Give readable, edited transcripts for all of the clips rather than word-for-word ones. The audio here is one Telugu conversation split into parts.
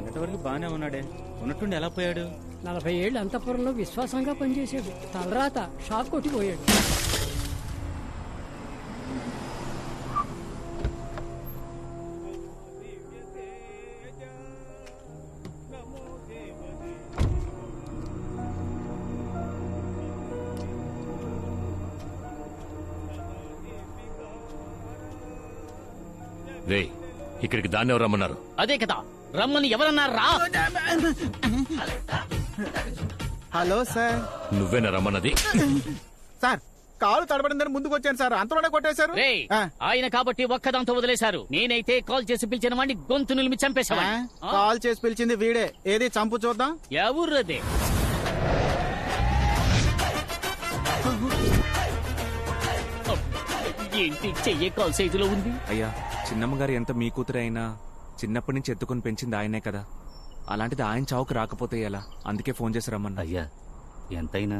ఇంతవరకు బానే ఉన్నాడే, ఉన్నట్టుండి ఎలా పోయాడు? 40 ఏళ్ళు అంతఃపురంలో విశ్వాసంగా పనిచేశాడు. తలరాత షాక్ కొట్టిపోయాడు. రే, ఇక్కడికి దాన్ని ఎవరు రమ్మన్నారు? అదే కదా రమ్మని ఎవరన్నారా? Hello sir. నువ్వేనా రమ్మన్నది? సార్ కాలు తడబడిందని ముందుకు వచ్చాను సార్, అంతలోనే కొట్టేశారు. రేయ్, ఆయన కాబట్టి ఒక్కదాంతో వదిలేశారు. నేనైతే కాల్ చేసి పిలిచిన వాడిని గొంతు నిలిమి చంపేశావాడిని. కాల్ చేసి పిలిచింది వీడే. ఏది చంపు చూద్దాం. ఎవరదే? ఏంటి చెయ్యే కాల్ సైజులో ఉంది? అయ్యా, చిన్నమ్మగారు ఎంత మీ కూతురు అయినా చిన్నప్పటి నుంచి ఎత్తుకుని పెంచింది ఆయనే కదా. అలాంటిది ఆయన చావుకు రాకపోతే ఎలా? అందుకే ఫోన్ చేసి రమ్మన్నా. అయ్యా ఎంతైనా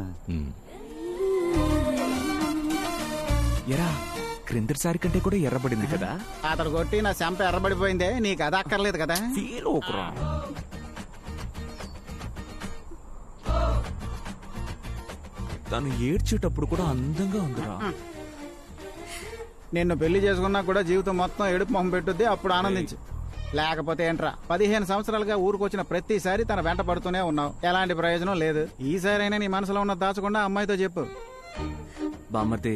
ఎరా, క్రిందటిసారి కంటే కూడా ఎర్రబడింది కదా. అతడు కొట్టి నా చెంప ఎర్రబడిపోయిందే, నీకు అది అక్కర్లేదు కదా. ఫీల్ ఓకురా. తను ఏడ్చేటప్పుడు కూడా అందంగా ఉందిరా. నిన్ను పెళ్లి చేసుకున్నా కూడా జీవితం మొత్తం ఏడుపు మొహం పెట్టుద్ది, అప్పుడు ఆనందించు. లేకపోతే ఏంట్రా, 15 సంవత్సరాలుగా ఊరుకొచ్చిన ప్రతిసారి తన వెంట పడుతూనే ఉన్నావు. ఎలాంటి ప్రయోజనం లేదు. ఈసారైనా నీ మనసులో ఉన్న దాచకుండా అమ్మాయితో చెప్పు. బామ్మర్ది,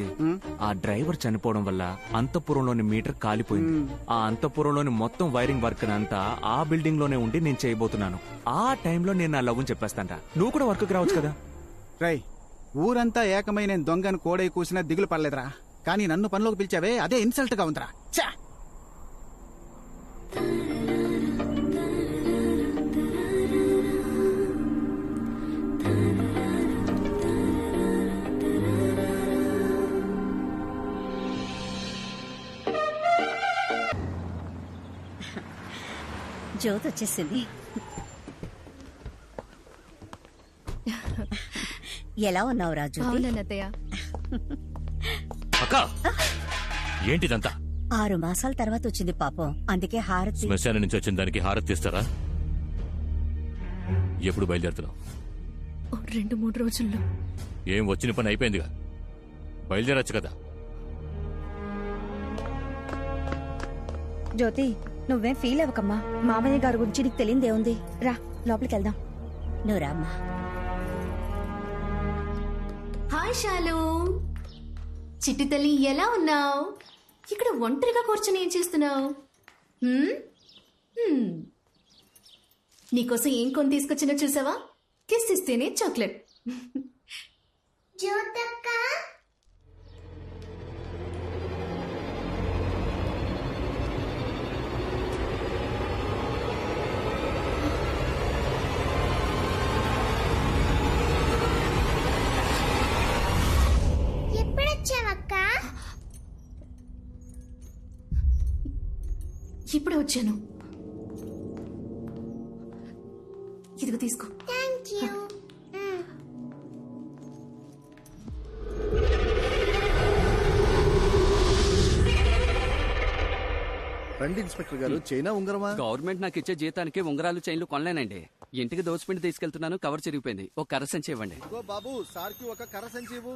ఆ డ్రైవర్ చనిపోవడం వల్ల అంతఃపురంలోని మీటర్ కాలిపోయింది. ఆ అంతఃపురంలోని మొత్తం వైరింగ్ వర్క్ అంతా ఆ బిల్డింగ్ లోనే ఉండి నేను చేయబోతున్నాను. ఆ టైంలో నేను నా లవ్ చెప్పేస్తాంట. నువ్వు కూడా వర్క్ రావచ్చు కదా. రై, ఊరంతా ఏకమై నేను దొంగను కోడై కూసినా దిగులు పడలేదురా. కానీ నన్ను పనిలోకి పిలిచావే, అదే ఇన్సల్ట్ గా ఉందిరా. ఛా! జ్యోతి వచ్చేసింది. ఎలా ఉన్నావు రాజు? అక్క, ఏంటిదంతా? 6 మాసాల తర్వాత వచ్చింది పాపం, అందుకే హారతి. శ్మశానం నుంచి వచ్చిన దానికి హారతి తీస్తారా? ఎప్పుడు బయలుదేరుతున్నావు? 2-3 రోజుల్లో. ఏం వచ్చిన పని అయిపోయిందిగా, బయలుదేరచ్చు కదా. జ్యోతి, నువ్వేం ఫీల్ అవ్వకమ్మా. మామయ్య గారి గురించి నీకు తెలియదేముంది. రా, లోపలికి వెళ్దాం. నువ్వు రామ్మా. హాయ్ శాలు, చిట్టి తల్లి ఎలా ఉన్నావు? ఇక్కడ ఒంటరిగా కూర్చొని ఏం చేస్తున్నావు? నీకోసం ఏం కొని తీసుకొచ్చినా చూసావా? కిస్ ఇస్తేనే చాక్లెట్. ఇప్పుడే వచ్చాను. ఇదిగో తీసుకో. రండి ఇన్స్పెక్టర్ గారు. చైనా ఉంగరమా? గవర్నమెంట్ నాకు ఇచ్చే జీతానికి ఉంగరాలు చైన్లు కొనలేనండి. ఇంటికి దోచిపిండి తీసుకెళ్తున్నాను, కవర్ చిరిగిపోయింది. ఒక కర్ర సంచి ఇవ్వండి. బాబు, సార్కి ఒక కర్ర సంచి ఇవ్వు.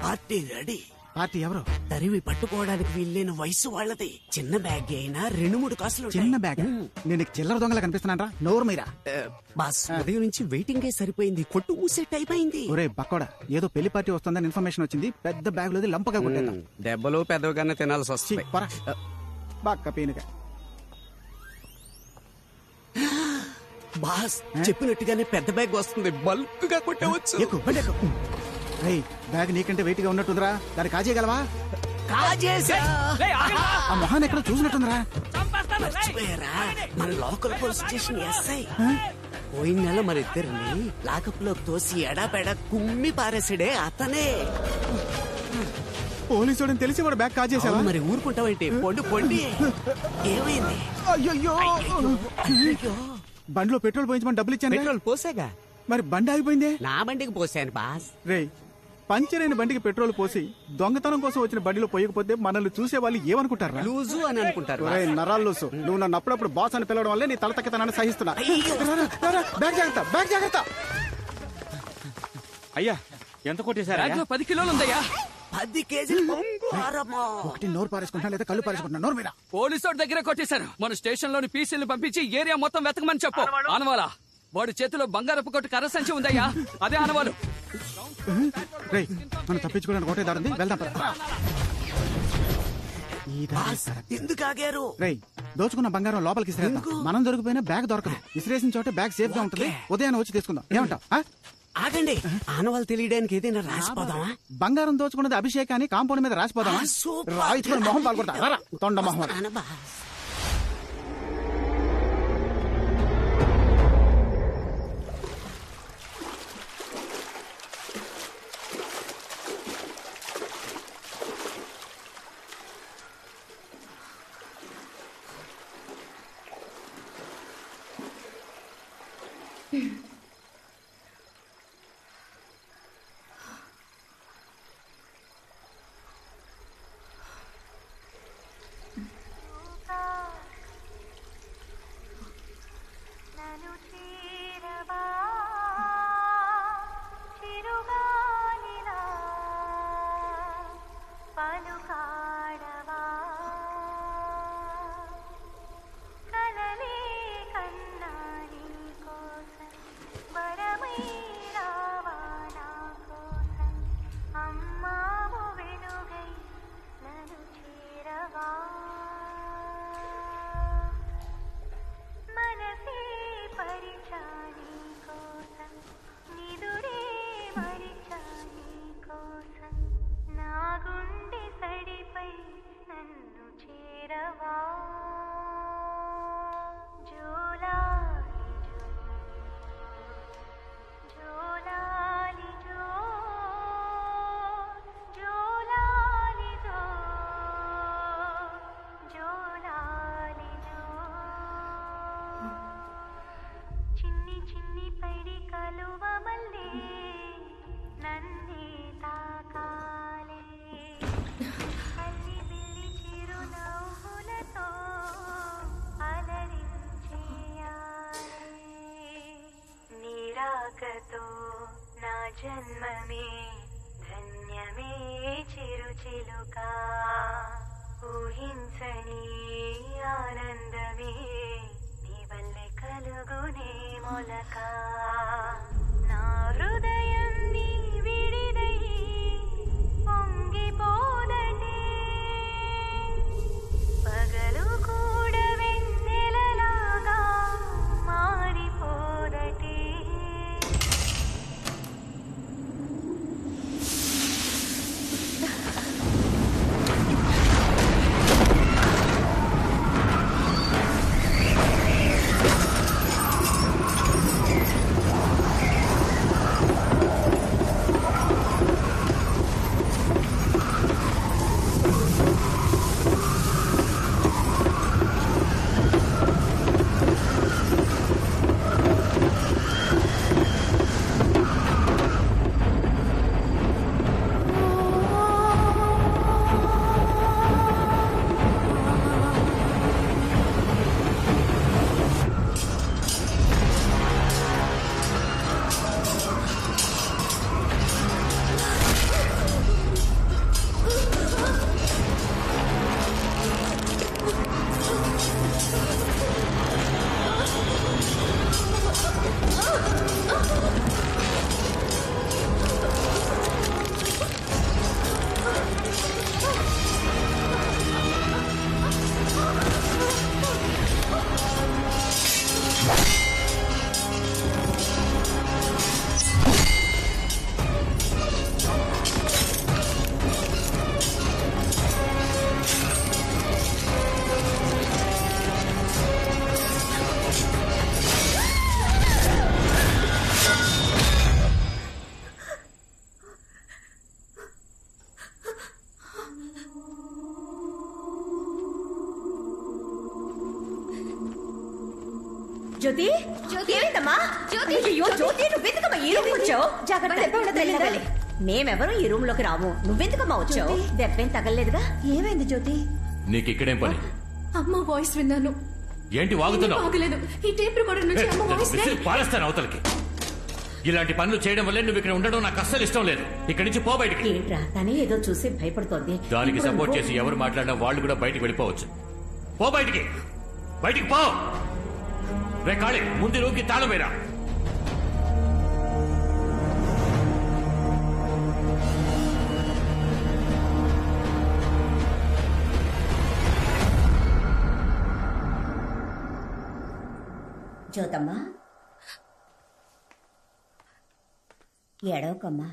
Party ready. పార్టీ ఎవరు? తరివి పట్టుకోవడానికి వీల్లేని వయసు వాళ్ళది. చిన్న బ్యాగ్ అయినా 2-3 కాసులు. చిన్న బ్యాగ్? నేను చిల్లర దొంగలా కనిపిస్తున్నారా? నోరు మీరా? బాస్, ఉదయం నుంచి వెయిటింగే సరిపోయింది. కొట్టు మూసే టైప్ అయింది. ఒరే బక్కోడా, ఏదో పెళ్లి పార్టీ వస్తుందని ఇన్ఫర్మేషన్ వచ్చింది. పెద్ద బ్యాగ్ లోది లంపగా కొట్టేద్దాం. దెబ్బలు పెద్దగానే తినాల్సి వస్తుంది. బక్క పీనుగా. బాస్ చెప్పినట్టుగానే పెద్ద బ్యాగ్ వస్తుంది. బల్క్ గా కొట్టవచ్చు. బ్యాగ్ నీకంటే వెయిట్ గా ఉన్నట్టుందిరా, దాన్ని కాజేయగలవా? ఆ మొహాన్ని ఎక్కడ చూసినట్టుందిరా. మన లోకల్ పోలీస్ స్టేషన్ ఎస్ఐ పోయిన నెల మన ఇద్దరిని లాకప్ లో తోసి ఎడాపెడా కుమ్మి పారేసాడే అతనే. పోలీసు తెలిసి వాడు బ్యాగ్ కాజేసావా? మరి ఊరుకుంటావేంటి? పొండి పొండి. ఏమైంది? అయ్యో, బండిలో పెట్రోల్ పోయించమని డబ్బులు ఇచ్చాను. పెట్రోల్ పోసాగా. మరి బండి ఆగిపోయింది. నా బండికి పోసాను బాస్. రే, పంచర్ అయిన బండికి పెట్రోల్ పోసి దొంగతనం కోసం వచ్చిన బండిలో పోయకపోతే మనల్ని చూసే వాళ్ళు ఏమనుకుంటారా? లూజు అని అనుకుంటారు. ఒరేయ్ నరాలు లూసు, నువ్వు నన్ను అప్పుడప్పుడు బాస్ అని పిలవడం వల్లే నీ తల తక్కతనాన్ని సహిస్తున్నా. బ్యాగ్ జాగ్రత్త, బ్యాగ్ జాగ్రత్త. అయ్యా ఎంత కొట్టేశారా? బ్యాగ్ లో 10 కిలోలు ఉందయ్యా. 10 కేజీలు బంగారమా? ఒకటి నోరు పారేసుకుంటా లేదా కళ్ళు పారేసుకుంటున్నా. నోరు మీద పోలీసు దగ్గర కొట్టేశారు. మన స్టేషన్ లోని పీసీలు పంపించి ఏరియా మొత్తం వెతకమని చెప్పు. ఆనవాలా వాడి చేతిలో బంగారపు కొట్టు కర్ర సంచి ఉందయ్యా, అదే ఆనవాలు. రేయ్ మనం తప్పించుకోవడానికి ఒకటే దారింది, వెళ్దాం పద. ఎందుకు ఆగారు? రేయ్ దోచుకున్న బంగారం లోపలికి ఇసిరేద్దాం. మనం దొరికిపోయినా బ్యాగ్ దొరకదు. ఇసిరేసిన చోటే బ్యాగ్ సేఫ్ గా ఉంటుంది. ఉదయాన్నే వచ్చి తీసుకుందాం. ఏమంటావ్? ఆగండి, ఆనవాళ్ళు తెలియడానికి ఏదైనా రాసిపోదామా? బంగారం దోచుకున్నది అభిషేకాన్ని కాంపౌండ్ మీద రాసిపోదామా? రాయించుకుని మొహం పాల్గొడతా. తొండ మొహం. జన్మమే ధన్యమే చిరుచిలుక ఊహించని ఆనందమే నీ వల్లే కలుగునే మొలక నా హృదయం నీ విడిదై పొంగిపోదటే పగలు కూడా వెన్నెలలాగా మారిపోదటే జ్యోతి, ఏమైందమ్మా? జ్యోతి, అయ్యో జ్యోతి, నువ్వు వెతుకమ్మా, ఈ రూమ్కి వచ్చావు. జాగ్రత్త. మేమెవరూ ఈ రూమ్ లోకి రాము. నువ్వెందుకమ్మా వచ్చావు? దెబ్బేం తగలలేదుగా? ఏమైంది జ్యోతి? నీకు ఇక్కడేం పని? అమ్మ వాయిస్ విన్నాను. ఏంటి వాగుతున్నావు? బాగలేదు. ఈ టేప్ రికార్డర్ నుంచి అమ్మ వాయిస్ విసిరి పారేస్తాను అవతలకి. ఇలాంటి పనులు చేయడం వల్లే నువ్వు ఇక్కడ ఉండడం నాకు అస్సలు ఇష్టం లేదు. ఇక్కడి నుంచి పో బయటికి. ఏంట్రా తనే ఏదో చూసి భయపడుతోంది. దానికి సపోర్ట్ చేసి ఎవరు మాట్లాడినా వాళ్ళు కూడా బయటికి వెళ్ళిపోవచ్చు. పో బయటికి, బయటికి పో. రే కాళీ, ముందు రూమ్కి తాళం వేరా. జ్యోతమ్మా, ఏడవకమ్మా.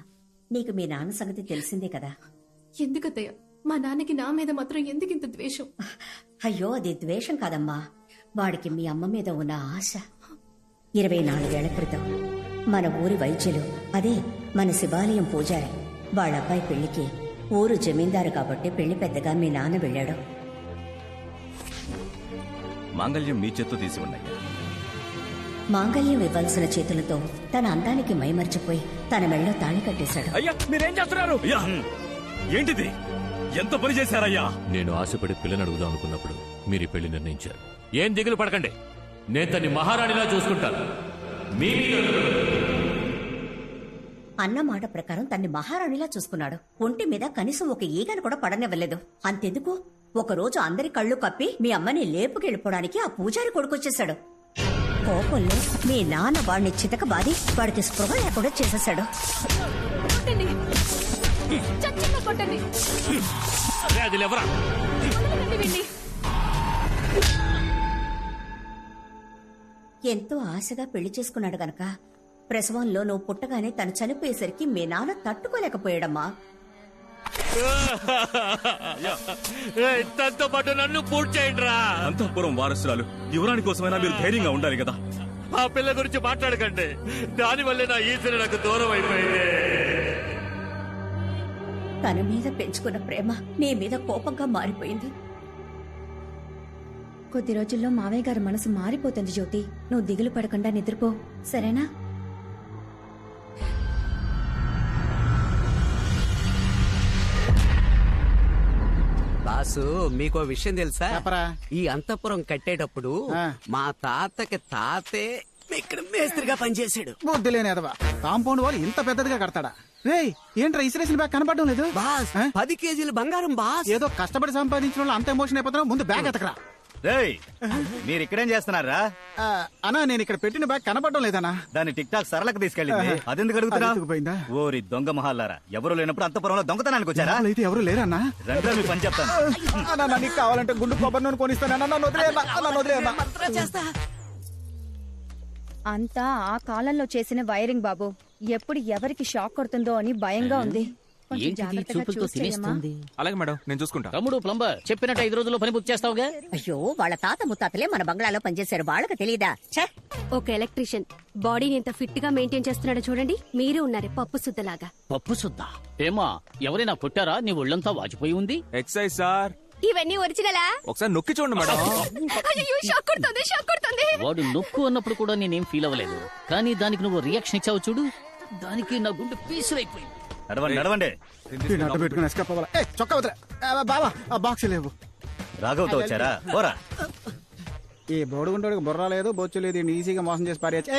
నీకు మీ నాన్న సంగతి తెలిసిందే కదా. ఎందుకత్తయ్య మా నాన్నకి నా మీద మాత్రం ఎందుకింత ద్వేషం? అయ్యో, అది ద్వేషం కాదమ్మా. వాడికి మీ అమ్మ మీద ఉన్న ఆశ. 24 ఏళ్ల క్రితం మన ఊరి వైద్యులు, అదే మన శివాలయం పూజారి, వాళ్ళ అబ్బాయి పెళ్లికి ఊరు జమీందారు కాబట్టి పెళ్లి పెద్దగా మీ నాన్న వెళ్ళాడు. మాంగళ్యం మీ చేత్తో తీసి ఉన్నాయి. మాంగళ్యం ఇవ్వాల్సిన చేతులతో తన అందానికి మైమర్చిపోయి తన మెళ్ళో తాళి కట్టేశాడు. అయ్యా మీరేం చేస్తున్నారు? అయ్యా ఏంటిది? ఎంత పని చేశారయ్యా? నేను ఆశపడి పిల్లని అడుగుదాం అనుకున్నప్పుడు మీరు ఈ పెళ్లి నిర్ణయించారు. ఏం దిగులు పడకండి, నేను తన్ని మహారాణిలా చూసుకుంటాను. అన్న మాట ప్రకారం తన్ని మహారాణిలా చూసుకున్నాడు. ఒంటి మీద కనీసం ఒక ఈగను కూడా పడనివ్వలేదు. అంతెందుకు, ఒకరోజు అందరి కళ్ళు కప్పి మీ అమ్మని లేపుకెళ్ళిపోవడానికి ఆ పూజారి కొడుకొచ్చేశాడు. కోపంలో మీ నాన్న వాడిని చితకబాది వాడికి స్పృహ లేకుండా చేసేశాడు. ఎంతో ఆశగా పెళ్లి చేసుకున్నాడు గనక ప్రసవంలో నువ్వు పుట్టగానే తను చనిపోయేసరికి మీ నాన్న తట్టుకోలేకపోయాడమ్మా. తనతో పాటు నన్ను పూర్తి చేయండి రా. అంతఃపురం వారసురాలు యువరాణి కోసమైనా మీరు ధైర్యంగా ఉండాలి కదా. ఆ పిల్ల గురించి మాట్లాడకండి, దానివల్లే నా ఈశ్వరు నాకు దూరం అయిపోయింది. తన మీద పెంచుకున్న ప్రేమ నీ మీద కోపంగా మారిపోయింది. కొద్ది రోజుల్లో మావయ్య గారి మనసు మారిపోతుంది జ్యోతి. నువ్వు దిగులు పడకుండా నిద్రపో, సరేనా? బాసు, మీకో విషయం తెలుసా? ఈ అంతఃపురం కట్టేటప్పుడు మా తాతకి తాతే ఇక్కడ మేస్త్రిగా పనిచేశాడు. బుద్ధి లేని ఎదవా, కాంపౌండ్ వాళ్ళు ఇంత పెద్దదిగా కడతాడా? రేయ్, ఏంట్రా ఇసిరేసిన బ్యాగ్ కనపడడం లేదు? బాస్, 10 కేజీల బంగారం బాస్. ఏదో కష్టపడి సంపాదించిన వాళ్ళు అంత ఎమోషన్ అయిపోతున్నా. ముందు బ్యాగ్ ఎతకరా. రేయ్, మీరు ఇక్కడేం చేస్తున్నారా? అన్నా, నేను ఇక్కడ పెట్టిన బ్యాగ్ కనపడడం లేదన్నా. దాన్ని టిక్ టాక్ సరళకు తీసుకెళ్ళింది. అదెందుకు అడుగుతున్నా? ఓరి దొంగ మహాలారా, ఎవరు లేనప్పుడు అంతపురంలో దొంగతనానికి వచ్చారా? అయితే ఎవరు లేరన్నా. రండి, మీ పని చెప్తాను. నీకు కావాలంటే గుండు కొబ్బరి నూనె కొనిస్తాను. అంతా ఆ కాలంలో చేసిన వైరింగ్ బాబు. ఎప్పుడు ఎవరికి షాక్ కొడుతుందో అని భయంగా ఉంది. అలాగే మేడం, నేను చూసుకుంటా. తమ్ముడు ప్లంబర్ చెప్పినట్టు 5 రోజుల్లో పని పూర్తి చేస్తావుగా? అయ్యో, వాళ్ళ తాత ముత్తాతలే మన బంగ్లాలో పనిచేశారు, వాళ్ళకి తెలీదా? ఒక ఎలక్ట్రీషియన్ బాడీని ఎంత ఫిట్ గా మెయింటైన్ చేస్తున్నాడో చూడండి. మీరే ఉన్నారే పప్పు సుద్దలాగా. పప్పు సుద్దా? ఏమా, ఎవరైనా కొట్టారా? నీ ఒళ్ళంతా వాచిపోయి ఉంది. Excise sir. ఇవన్నీ ఒరిజినలా? ఒకసారి నొక్కి చూడండి మేడం. షాక్ కొడుతుంది. వాడు నొక్కు అన్నప్పుడు కూడా నేనేం ఫీల్ అవ్వలేదు, కానీ దానికి నువ్వు రియాక్షన్ ఇచ్చావు చూడు, దానికి నా గుండె పీసులైపోయింది. నడవండి. చొక్కా వదిలే బావా, ఆ బాక్స్ లేవు. రాఘవతో వచ్చారా? పోరా. ఈ బోడుగుండోడికి బుర్ర లేదు, బొచ్చు లేదు, ఈజీగా మోసం చేసి పారేయచ్చు.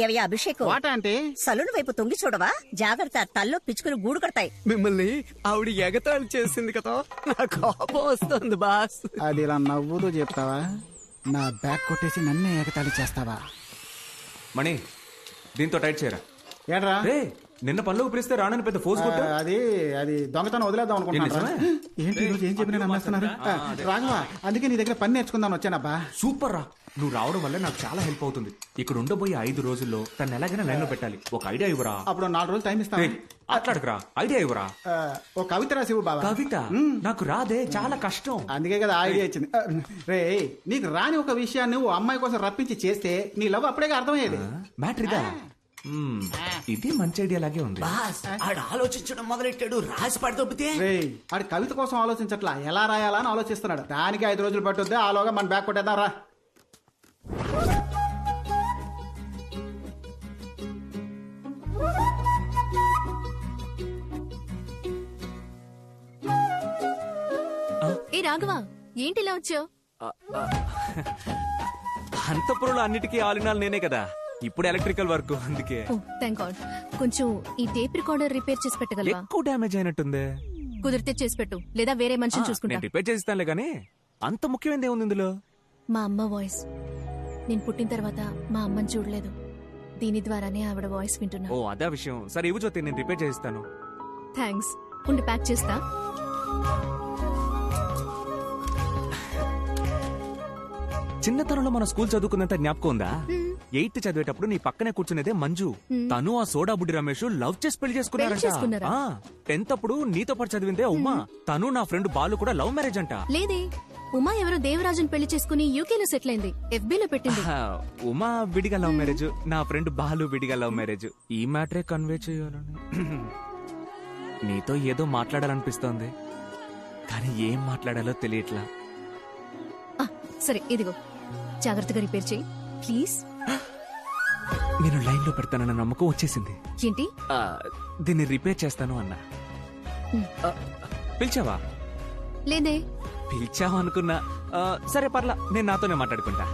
ఏవయ్యా అభిషేక్, అంటే సలూన్ వైపు తొంగి చూడవా? జాగ్రత్త, తల్లో పిచ్చుకుని గూడు కడతాయి. మిమ్మల్ని ఆవిడ ఎగతాళి చేసింది కదా, నా కోపం వస్తుంది బాస్. అది ఇలా నవ్వుతూ చెప్తావా? నా బ్యాగ్ కొట్టేసి నన్నే ఎగతాళి చేస్తావా? మణి, దీంతో టైట్ చేయరా. ఏడ్రా, నిన్న పనులు పిలిస్తే రానని పెద్ద ఫోర్స్ కొట్టా. అది దొంగతనం వదిలేద్దాం అనుకుంటున్నా. ఏంటి ఈరోజు ఏం చెప్పినా నమ్మేస్తున్నారు? రాఘవ, అందుకే నీ దగ్గర పని నేర్చుకుందాం వచ్చానబ్బా. సూపర్ రా, నువ్వు రావడం వల్ల నాకు చాలా హెల్ప్ అవుతుంది. ఇక్కడ ఉండబోయే 5 రోజుల్లో తను ఎలాగైనా లైన్ లో పెట్టాలి. ఒక ఐడియా ఇవ్వరా? అప్పుడు 4 రోజులు టైం ఇస్తాను. అట్లాడకురా, ఐడియా ఇవ్వరా. ఒక కవిత రాసివు బాబా. కవిత నాకు రాదే, చాలా కష్టం. అందుకే కదా ఐడియా ఇచ్చింది. రే, నీకు రాని ఒక విషయాన్ని నువ్వు అమ్మాయి కోసం రప్పించి చేస్తే నీ లవ్ అప్పుడే అర్థమయ్యేది. మ్యాటర్ ఇదా? ఇది మంచి ఐడియా లాగే ఉంది. ఆడు ఆలోచించడం మొదలెట్టాడు, రాసి పడదొబ్బితే. ఆడు కవిత కోసం ఆలోచించట్లా, ఎలా రాయాలా అని ఆలోచిస్తున్నాడు. దానికి 5 రోజులు పట్టుద్ది. ఆలోగా మన బ్యాగ్ కొట్టేద్దాం రా. ఏ రాఘవ ఏంటి ఇలా వచ్చావు? అంతపురంలో అన్నిటికీ ఆలినాలు నేనే కదా, ఇప్పుడు ఎలక్ట్రికల్ వర్క్, అందుకే. Thank God. కొంచెం ఈ టేప్ రికార్డర్ రిపేర్ చేసి పెట్టగలవా? ఎక్కువ డ్యామేజ్ అయినట్టుంది. కుదిరితే చేసి పెట్టు, లేదా వేరే మనిషిని చూసుకుంటా. నేను రిపేర్ చేస్తానులే గానీ అంత ముఖ్యమైనది ఏముంది ఇందులో? మా అమ్మ వాయిస్. నేను పుట్టిన తర్వాత మా అమ్మని చూడలేదు, దీని ద్వారానే ఆవిడ వాయిస్ వింటున్నా. ఓ అదే విషయం. సరే ఇవ్వు జ్యోతి, నేను రిపేర్ చేస్తాను. థ్యాంక్స్. ఉండి ప్యాక్ చేస్తా. చిన్నతనంలో మన స్కూల్ చదువుకున్నంత జ్ఞాపకం ఉందా? 8th చదివేటప్పుడు నీ పక్కనే కూర్చునేదే మంజు. తను ఆ సోడా బుడ్డి రమేష్ లవ్ చేసి పెళ్లి చేసుకున్నారంట. 10th అప్పుడు నీతో పాటు చదివిందే ఉమా. తను నా ఫ్రెండ్ బాలు కూడా లవ్ మ్యారేజ్ అంట. లేదే, ఉమా ఎవరో దేవరాజుని పెళ్లి చేసుకుని యూకేలో సెటిల్ అయింది. FB లో పెట్టింది. ఉమా విడిగా లవ్ మ్యారేజ్, నా ఫ్రెండ్ బాలు విడిగా లవ్ మ్యారేజ్. ఈ మ్యాటరే కన్వే చేయాలని నీతో ఏదో మాట్లాడాలనిపిస్తోంది, కానీ ఏం మాట్లాడాలో తెలియట్లా. సరే ఇదిగో, జాగ్రత్తగా రిపేర్ చేయి ప్లీజ్. నేను లైన్ లో పెడతానన్న నమ్మకం వచ్చేసింది. ఏంటి? దీన్ని రిపేర్ చేస్తాను అన్నా. పిలిచావా? లేదే. పిలిచావా అనుకున్నా. సరే పర్లా, నేను నాతోనే మాట్లాడుకుంటా.